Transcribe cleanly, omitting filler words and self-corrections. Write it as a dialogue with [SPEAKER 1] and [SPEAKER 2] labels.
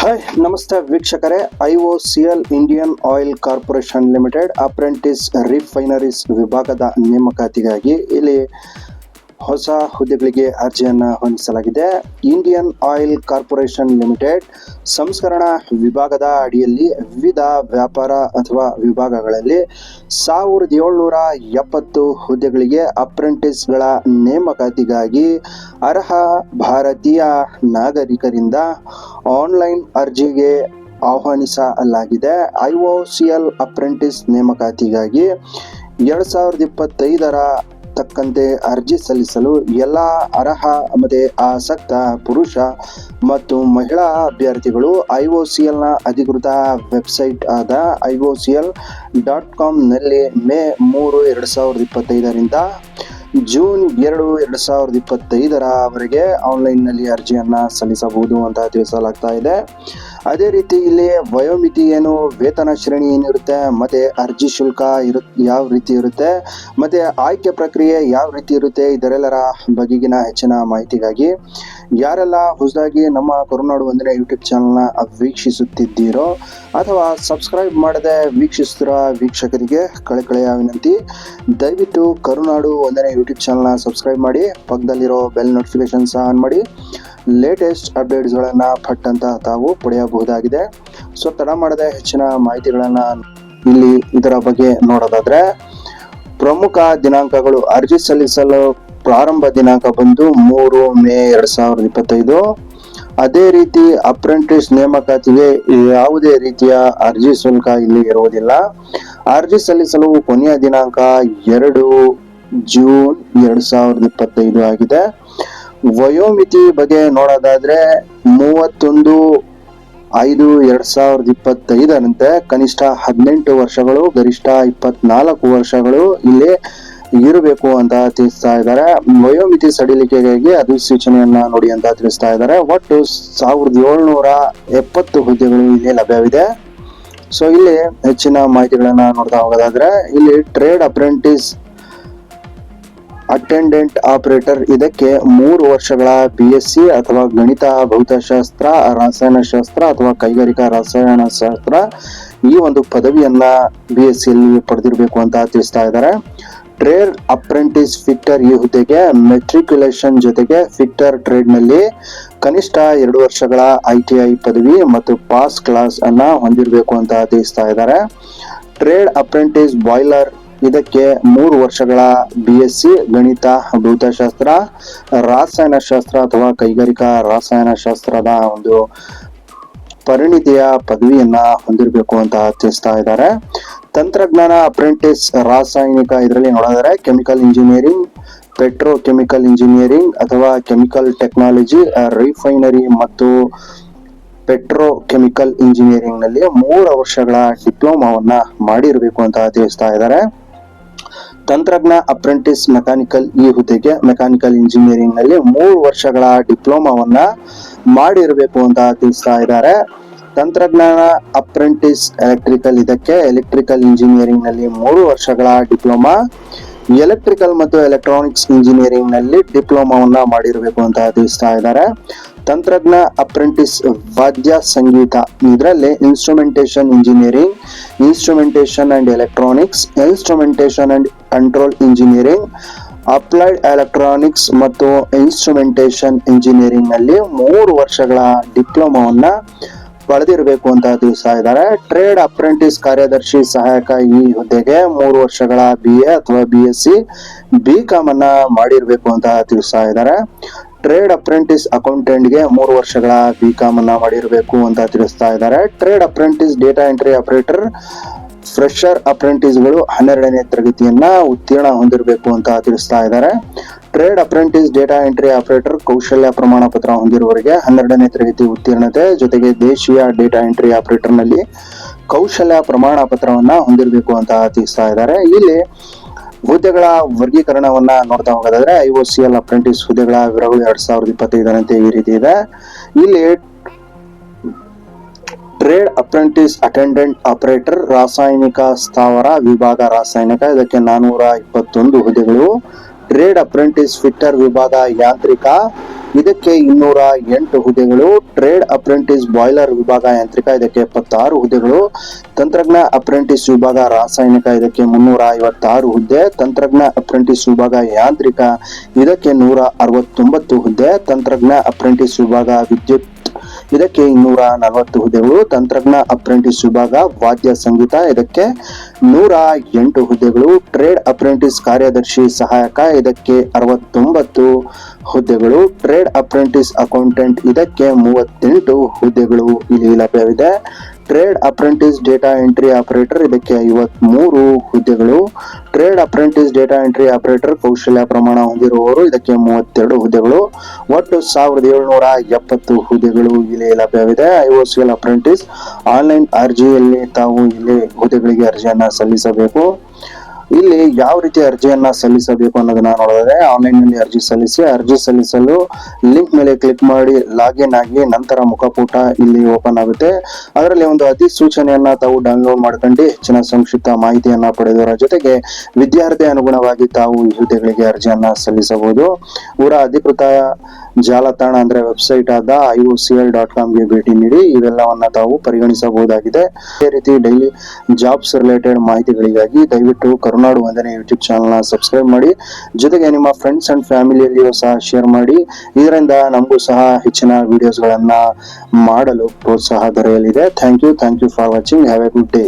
[SPEAKER 1] Hi ನಮಸ್ತೆ ವೀಕ್ಷಕರೇ. IOCL Indian oil corporation limited apprentice refineries ವಿಭಾಗದ ನೇಮಕಾತಿಗಾಗಿ ಇಲ್ಲಿ ಹೊಸ ಹುದ್ದೆಗಳಿಗೆ ಅರ್ಜಿಯನ್ನು ಹೊಂದಿಸಲಾಗಿದೆ. ಇಂಡಿಯನ್ ಆಯಿಲ್ ಕಾರ್ಪೊರೇಷನ್ ಲಿಮಿಟೆಡ್ ಸಂಸ್ಕರಣಾ ವಿಭಾಗದ ಅಡಿಯಲ್ಲಿ ವಿವಿಧ ವ್ಯಾಪಾರ ಅಥವಾ ವಿಭಾಗಗಳಲ್ಲಿ 1770 ಹುದ್ದೆಗಳಿಗೆ ಅಪ್ರೆಂಟಿಸ್ಗಳ ನೇಮಕಾತಿಗಾಗಿ ಅರ್ಹ ಭಾರತೀಯ ನಾಗರಿಕರಿಂದ ಆನ್ಲೈನ್ ಅರ್ಜಿಗೆ ಆಹ್ವಾನಿಸಲಾಗಿದೆ. IOCL ಅಪ್ರೆಂಟಿಸ್ ನೇಮಕಾತಿಗಾಗಿ 2025 ತಕ್ಕಂತೆ ಅರ್ಜಿ ಸಲ್ಲಿಸಲು ಎಲ್ಲ ಅರ್ಹ ಮತ್ತು ಆಸಕ್ತ ಪುರುಷ ಮತ್ತು ಮಹಿಳಾ ಅಭ್ಯರ್ಥಿಗಳು IOCLನ ಅಧಿಕೃತ ವೆಬ್ಸೈಟ್ ಆದ IOCL.com ನಲ್ಲಿ ಮೇ 3, 2025ರಿಂದ ಜೂನ್ 2, 2025 ಆನ್ಲೈನ್ನಲ್ಲಿ ಅರ್ಜಿಯನ್ನು ಸಲ್ಲಿಸಬಹುದು ಅಂತ ತಿಳಿಸಲಾಗ್ತಾ ಇದೆ. ಅದೇ ರೀತಿ ಇಲ್ಲಿ ವಯೋಮಿತಿ ಏನು, ವೇತನ ಶ್ರೇಣಿ ಏನಿರುತ್ತೆ, ಮತ್ತು ಅರ್ಜಿ ಶುಲ್ಕ ಯಾವ ರೀತಿ ಇರುತ್ತೆ, ಮತ್ತು ಆಯ್ಕೆ ಪ್ರಕ್ರಿಯೆ ಯಾವ ರೀತಿ ಇರುತ್ತೆ, ಇದರೆಲ್ಲರ ಬಗೆಗಿನ ಹೆಚ್ಚಿನ ಮಾಹಿತಿಗಾಗಿ ಯಾರೆಲ್ಲ ಹೊಸದಾಗಿ ನಮ್ಮ ಕರುನಾಡು ವಂದನೆ ಯೂಟ್ಯೂಬ್ ಚಾನಲ್ನ ವೀಕ್ಷಿಸುತ್ತಿದ್ದೀರೋ ಅಥವಾ ಸಬ್ಸ್ಕ್ರೈಬ್ ಮಾಡದೆ ವೀಕ್ಷಿಸುತ್ತಿರೋ ವೀಕ್ಷಕರಿಗೆ ಕಳಕಳಿಯ ವಿನಂತಿ, ದಯವಿಟ್ಟು ಕರುನಾಡು ವಂದನೆ ಯೂಟ್ಯೂಬ್ ಚಾನಲ್ನ ಸಬ್ಸ್ಕ್ರೈಬ್ ಮಾಡಿ, ಪಕ್ಕದಲ್ಲಿರೋ ಬೆಲ್ ನೋಟಿಫಿಕೇಶನ್ ಸಹ ಆನ್ ಮಾಡಿ. ಲೇಟೆಸ್ಟ್ ಅಪ್ಡೇಟ್ಸ್ಗಳನ್ನು ಪಟ್ ಅಂತ ತಾವು ಪಡೆಯಬಹುದಾಗಿದೆ. ಸೊ ತಡ ಮಾಡದೆ ಹೆಚ್ಚಿನ ಮಾಹಿತಿಗಳನ್ನು ಇಲ್ಲಿ ಇದರ ಬಗ್ಗೆ ನೋಡೋದಾದ್ರೆ, ಪ್ರಮುಖ ದಿನಾಂಕಗಳು: ಅರ್ಜಿ ಸಲ್ಲಿಸಲು ಪ್ರಾರಂಭ ದಿನಾಂಕ ಬಂದು 3 ಮೇ 2025. ಅದೇ ರೀತಿ ಅಪ್ರೆಂಟಿಸ್ ನೇಮಕಾತಿಗೆ ಯಾವುದೇ ರೀತಿಯ ಅರ್ಜಿ ಶುಲ್ಕ ಇಲ್ಲಿ ಇರುವುದಿಲ್ಲ. ಅರ್ಜಿ ಸಲ್ಲಿಸಲು ಕೊನೆಯ ದಿನಾಂಕ 2 ಜೂನ್ 2025 ಆಗಿದೆ. ವಯೋಮಿತಿ ಬಗ್ಗೆ ನೋಡೋದಾದ್ರೆ 31/5/2025 ಕನಿಷ್ಠ 18 ವರ್ಷಗಳು, ಗರಿಷ್ಠ 24 ವರ್ಷಗಳು ಇಲ್ಲಿ ಇರಬೇಕು ಅಂತ ತಿಳಿಸ್ತಾ ಇದ್ದಾರೆ. ವಯೋಮಿತಿ ಸಡಿಲಿಕೆಗಾಗಿ ಅಧಿಸೂಚನೆಯನ್ನ ನೋಡಿ ಅಂತ ತಿಳಿಸ್ತಾ ಇದ್ದಾರೆ. ಒಟ್ಟು 1770 ಹುದ್ದೆಗಳು ಇಲ್ಲಿ ಲಭ್ಯವಿದೆ. ಸೊ ಇಲ್ಲಿ ಹೆಚ್ಚಿನ ಮಾಹಿತಿಗಳನ್ನ ನೋಡ್ತಾ ಹೋಗೋದಾದ್ರೆ, ಇಲ್ಲಿ ಟ್ರೇಡ್ ಅಪ್ರೆಂಟಿಸ್ ಅಟೆಂಡೆಂಟ್ ಆಪರೇಟರ್, ಇದಕ್ಕೆ 3 ವರ್ಷಗಳ BSc ಅಥವಾ ಗಣಿತ, ಭೌತಶಾಸ್ತ್ರ, ರಸಾಯನಶಾಸ್ತ್ರ ಅಥವಾ ಕೈಗಾರಿಕಾ ರಸಾಯನಶಾಸ್ತ್ರ ಈ ಒಂದು ಪದವಿಯನ್ನ BSc ಅಲ್ಲಿ ಪಡೆದಿರಬೇಕು ಅಂತ ತಿಳಿಸ್ತಾ ಇದ್ದಾರೆ. ಟ್ರೇಡ್ ಅಪ್ರೆಂಟಿಸ್ ಫಿಟ್ಟರ್, ಈ ಹುದ್ದೆಗೆ ಮೆಟ್ರಿಕ್ಯುಲೇಷನ್ ಜೊತೆಗೆ ಫಿಟ್ಟರ್ ಟ್ರೇಡ್ ನಲ್ಲಿ ಕನಿಷ್ಠ 2 ವರ್ಷಗಳ ITI ಪದವಿ ಮತ್ತು ಪಾಸ್ ಕ್ಲಾಸ್ ಅನ್ನ ಹೊಂದಿರಬೇಕು ಅಂತ ತಿಳಿಸ್ತಾ ಇದ್ದಾರೆ. ಟ್ರೇಡ್ ಅಪ್ರೆಂಟಿಸ್ ಬಾಯ್ಲರ್, ಇದಕ್ಕೆ 3 ವರ್ಷಗಳ BSc ಗಣಿತ, ಭೌತಶಾಸ್ತ್ರ, ರಸಾಯನಶಾಸ್ತ್ರ ಅಥವಾ ಕೈಗಾರಿಕಾ ರಸಾಯನಶಾಸ್ತ್ರದ ಒಂದು ಪರಿಣಿತಿಯ ಪದವಿಯನ್ನ ಹೊಂದಿರಬೇಕು ಅಂತ ತಿಳಿಸ್ತಾ ಇದ್ದಾರೆ. ತಂತ್ರಜ್ಞಾನ ಅಪ್ರೆಂಟಿಸ್ ರಾಸಾಯನಿಕ, ಇದರಲ್ಲಿ ನೋಡಿದರೆ ಕೆಮಿಕಲ್ ಇಂಜಿನಿಯರಿಂಗ್, ಪೆಟ್ರೋಕೆಮಿಕಲ್ ಇಂಜಿನಿಯರಿಂಗ್ ಅಥವಾ ಕೆಮಿಕಲ್ ಟೆಕ್ನಾಲಜಿ, ರಿಫೈನರಿ ಮತ್ತು ಪೆಟ್ರೋಕೆಮಿಕಲ್ ಇಂಜಿನಿಯರಿಂಗ್ ನಲ್ಲಿ 3 ವರ್ಷಗಳ ಡಿಪ್ಲೊಮಾವನ್ನ ಮಾಡಿರಬೇಕು ಅಂತ ತಿಳಿಸ್ತಾ ಇದ್ದಾರೆ. ತಂತ್ರಜ್ಞ ಅಪ್ರೆಂಟಿಸ್ ಮೆಕ್ಯಾನಿಕಲ್, ಈ ಹುದ್ದೆಗೆ ಮೆಕ್ಯಾನಿಕಲ್ ಇಂಜಿನಿಯರಿಂಗ್ ನಲ್ಲಿ 3 ವರ್ಷಗಳ ಡಿಪ್ಲೊಮಾವನ್ನ ಮಾಡಿರಬೇಕು ಅಂತ ತಿಳಿಸ್ತಾ ಇದ್ದಾರೆ. ತಂತ್ರಜ್ಞಾನ ಅಪ್ರೆಂಟಿಸ್ ಎಲೆಕ್ಟ್ರಿಕಲ್, ಇದಕ್ಕೆ ಎಲೆಕ್ಟ್ರಿಕಲ್ ಇಂಜಿನಿಯರಿಂಗ್ ನಲ್ಲಿ 3 ವರ್ಷಗಳ ಡಿಪ್ಲೊಮಾ, ಎಲೆಕ್ಟ್ರಿಕಲ್ ಮತ್ತು ಎಲೆಕ್ಟ್ರಾನಿಕ್ಸ್ ಇಂಜಿನಿಯರಿಂಗ್ ನಲ್ಲಿ ಡಿಪ್ಲೊಮಾವನ್ನ ಮಾಡಿರಬೇಕು ಅಂತ ತಿಳಿಸ್ತಾ ಇದ್ದಾರೆ. ತಂತ್ರಜ್ಞ ಅಪ್ರೆಂಟಿಸ್ ವಾದ್ಯ ಸಂಗೀತ, ಇದರಲ್ಲಿ instrumentation engineering, instrumentation and electronics, instrumentation and control engineering, applied electronics ಮತ್ತು ಇನ್ಸ್ಟ್ರುಮೆಂಟೇಶನ್ ಇಂಜಿನಿಯರಿಂಗ್ ನಲ್ಲಿ 3 ವರ್ಷಗಳ ಡಿಪ್ಲೊಮಾವನ್ನ ಪಡೆದಿರಬೇಕು ಅಂತ ತಿಳಿಸ್ತಾ ಇದ್ದಾರೆ. ಟ್ರೇಡ್ ಅಪ್ರೆಂಟಿಸ್ ಕಾರ್ಯದರ್ಶಿ ಸಹಾಯಕ, ಈ ಹುದ್ದೆಗೆ 3 ವರ್ಷಗಳ BA ಅಥವಾ BSc BCom ಅನ್ನ ಮಾಡಿರಬೇಕು ಅಂತ ತಿಳಿಸ್ತಾ ಇದ್ದಾರೆ. ಟ್ರೇಡ್ ಅಪ್ರೆಂಟಿಸ್ ಅಕೌಂಟೆಂಟ್ಗೆ 3 ವರ್ಷಗಳ BCom ಅನ್ನ ಮಾಡಿರಬೇಕು ಅಂತ ತಿಳಿಸ್ತಾ ಇದ್ದಾರೆ. Trade apprentice data entry operator, fresher ಅಪ್ರೆಂಟಿಸ್ಗಳು 12ನೇ ತರಗತಿಯನ್ನ ಉತ್ತೀರ್ಣ ಹೊಂದಿರಬೇಕು ಅಂತ ತಿಳಿಸ್ತಾ ಇದ್ದಾರೆ. Trade apprentice data entry operator ಕೌಶಲ್ಯ ಪ್ರಮಾಣ ಪತ್ರ ಹೊಂದಿರುವವರಿಗೆ 12ನೇ ತರಗತಿ ಉತ್ತೀರ್ಣತೆ ಜೊತೆಗೆ ದೇಶೀಯ ಡೇಟಾ ಎಂಟ್ರಿ ಆಪರೇಟರ್ ನಲ್ಲಿ ಕೌಶಲ್ಯ ಪ್ರಮಾಣ ಪತ್ರವನ್ನ ಹೊಂದಿರಬೇಕು ಅಂತ ತಿಳಿಸ್ತಾ ಇದ್ದಾರೆ. ಇಲ್ಲಿ ಹುದ್ದೆಗಳ ವರ್ಗೀಕರಣವನ್ನ ನೋಡ್ತಾ ಹೋಗೋದಾದ್ರೆ, IOCL ಅಪ್ರೆಂಟಿಸ್ ಹುದ್ದೆಗಳ ವಿವರಗಳು 2025 ಈ ರೀತಿ ಇದೆ. ಇಲ್ಲಿ ಟ್ರೇಡ್ ಅಪ್ರೆಂಟಿಸ್ ಅಟೆಂಡೆಂಟ್ ಆಪರೇಟರ್ ರಾಸಾಯನಿಕ ಸ್ಥಾವರ ವಿಭಾಗ ರಾಸಾಯನಿಕ, ಇದಕ್ಕೆ 421 ಹುದ್ದೆಗಳು. ಟ್ರೇಡ್ ಅಪ್ರೆಂಟಿಸ್ ಫಿಟ್ಟರ್ ವಿಭಾಗ ಯಾಂತ್ರಿಕ, ಇದಕ್ಕೆ 208 ಹುದ್ದೆಗಳು. ಟ್ರೇಡ್ ಅಪ್ರೆಂಟಿಸ್ ಬಾಯ್ಲರ್ ವಿಭಾಗ ಯಾಂತ್ರಿಕ ಇದಕ್ಕೆ 76 ಹುದ್ದೆಗಳು. ತಂತ್ರಜ್ಞ ಅಪ್ರೆಂಟಿಸ್ ವಿಭಾಗ ರಾಸಾಯನಿಕ ಇದಕ್ಕೆ 356 ಹುದ್ದೆ. ತಂತ್ರಜ್ಞ ಅಪ್ರೆಂಟಿಸ್ ವಿಭಾಗ ಯಾಂತ್ರಿಕ ಇದಕ್ಕೆ 169 ಹುದ್ದೆ. ತಂತ್ರಜ್ಞ ಅಪ್ರೆಂಟಿಸ್ ವಿಭಾಗ ವಿದ್ಯುತ್ ಇದಕ್ಕೆ 240 ಹುದ್ದೆಗಳು. ತಂತ್ರಜ್ಞ ಅಪ್ರೆಂಟಿಸ್ ವಿಭಾಗ ವಾದ್ಯ ಸಂಗೀತ ಇದಕ್ಕೆ 108 ಹುದ್ದೆಗಳು. ಟ್ರೇಡ್ ಅಪ್ರೆಂಟಿಸ್ ಕಾರ್ಯದರ್ಶಿ ಸಹಾಯಕ ಇದಕ್ಕೆ 69 ಹುದ್ದೆಗಳು. ಟ್ರೇಡ್ ಅಪ್ರೆಂಟಿಸ್ ಅಕೌಂಟೆಂಟ್ ಇದಕ್ಕೆ 38 ಹುದ್ದೆಗಳು ಇಲ್ಲಿ ಲಭ್ಯವಿದೆ. Trade apprentice data entry operator ಇದಕ್ಕೆ 53 ಹುದ್ದೆಗಳು. Trade apprentice data entry operator ಕೌಶಲ್ಯ ಪ್ರಮಾಣ ಹೊಂದಿರುವವರು ಇದಕ್ಕೆ 32 ಹುದ್ದೆಗಳು. ಒಟ್ಟು 1770 ಹುದ್ದೆಗಳು ಇಲ್ಲಿ ಲಭ್ಯವಿದೆ. IOCL ಅಪ್ರೆಂಟಿಸ್ ಆನ್ಲೈನ್ ಅರ್ಜಿಯಲ್ಲಿ ತಾವು ಇಲ್ಲಿ ಹುದ್ದೆಗಳಿಗೆ ಅರ್ಜಿಯನ್ನ ಸಲ್ಲಿಸಬೇಕು. ಇಲ್ಲಿ ಯಾವ ರೀತಿ ಅರ್ಜಿಯನ್ನ ಸಲ್ಲಿಸಬೇಕು ಅನ್ನೋದನ್ನ ನೋಡಿದ್ರೆ, ಆನ್ಲೈನ್ ನಲ್ಲಿ ಅರ್ಜಿ ಸಲ್ಲಿಸಲು ಲಿಂಕ್ ಮೇಲೆ ಕ್ಲಿಕ್ ಮಾಡಿ ಲಾಗಿನ್ ಆಗಿ ನಂತರ ಮುಖಪುಟ ಇಲ್ಲಿ ಓಪನ್ ಆಗುತ್ತೆ. ಅದರಲ್ಲಿ ಒಂದು ಅಧಿಸೂಚನೆಯನ್ನ ತಾವು ಡೌನ್ಲೋಡ್ ಮಾಡ್ಕೊಂಡು ಹೆಚ್ಚಿನ ಸಂಕ್ಷಿಪ್ತ ಮಾಹಿತಿಯನ್ನ ಪಡೆದವರ ಜೊತೆಗೆ ವಿದ್ಯಾರ್ಥಿ ಅನುಗುಣವಾಗಿ ತಾವು ಈ ಹುದ್ದೆಗಳಿಗೆ ಅರ್ಜಿಯನ್ನ ಸಲ್ಲಿಸಬಹುದು. ಊರ ಅಧಿಕೃತ ಜಾಲತಾಣ ಅಂದ್ರೆ ವೆಬ್ಸೈಟ್ ಆದ IOCL.com ಗೆ ಭೇಟಿ ನೀಡಿ ಇವೆಲ್ಲವನ್ನ ತಾವು ಪರಿಗಣಿಸಬಹುದಾಗಿದೆ. ಅದೇ ರೀತಿ ಡೈಲಿ ಜಾಬ್ಸ್ ರಿಲೇಟೆಡ್ ಮಾಹಿತಿಗಳಿಗಾಗಿ ದಯವಿಟ್ಟು ಕರುನಾಡು ವಂದನೆ ಯೂಟ್ಯೂಬ್ ಚಾನಲ್ ನ ಸಬ್ಸ್ಕ್ರೈಬ್ ಮಾಡಿ, ಜೊತೆಗೆ ನಿಮ್ಮ ಫ್ರೆಂಡ್ಸ್ ಅಂಡ್ ಫ್ಯಾಮಿಲಿಯಲ್ಲಿಯೂ ಸಹ ಶೇರ್ ಮಾಡಿ. ಇದರಿಂದ ನಮಗೂ ಸಹ ಹೆಚ್ಚಿನ ವಿಡಿಯೋಸ್ ಗಳನ್ನ ಮಾಡಲು ಪ್ರೋತ್ಸಾಹ ದೊರೆಯಲಿದೆ. Thank you for watching. Have a good day.